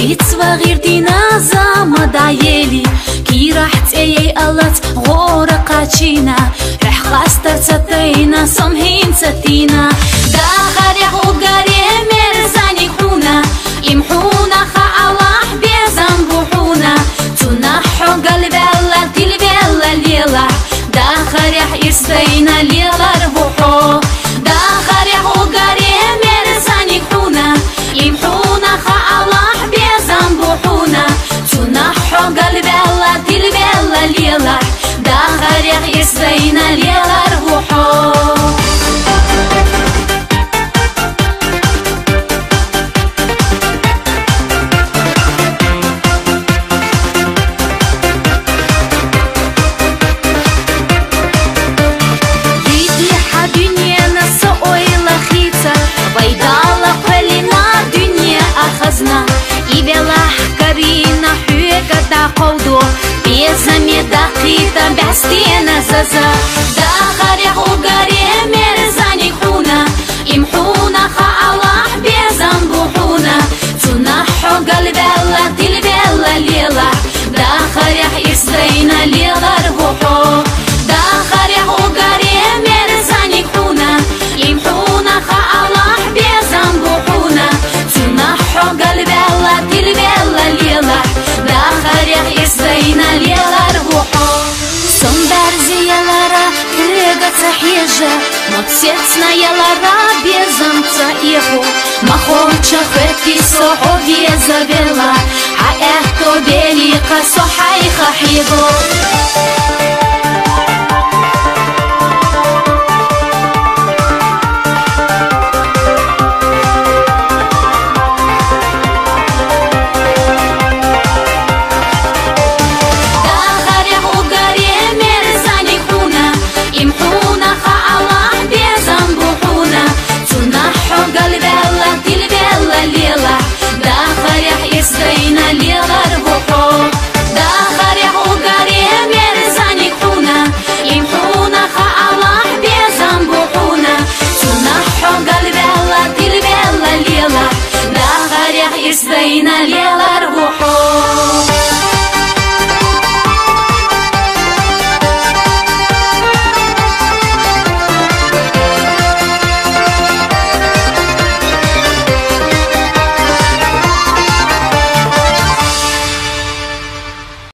صغير دينا زما دايلي كي راح تأيي ألت غورة قاتشينا رح خاستر تتينا صمهين تتينا داخل يحو قاري مرزاني خونا يمحونا خالح بيزن بوحونا تنحو قلب الله قلب الله ليلا داخل يح يسدينا ليلا ربوحو داخل يحو قاري مرزاني خونا يمحونا خالح بيزن بوحونا تنحو قلب الله قلب الله ليلا داخل يح يسدينا ليلا ربوحو قودو بيزمي دقيقة بعستينا زازا داخل يحو قاري مرزاني خونا يمحونا خالح بيزن بوحونا تنحو قلب الله قلب الله ليلا داخل يح يسدينا ليلا ربوحو داخل يحو قاري مرزاني خونا يمحونا خالح بيزن بوحونا تنحو قلب الله قلب الله ليلا داخل يح يسدينا ليلا ربوحو صندر زيالارا كريغا تحيجا مكسيتنا يالارا بيزم تايخو مخوچا خطي صحو بيزابيلا حقيقتو بيليقا صحي خحيبو يسدينا ليلا ربوحو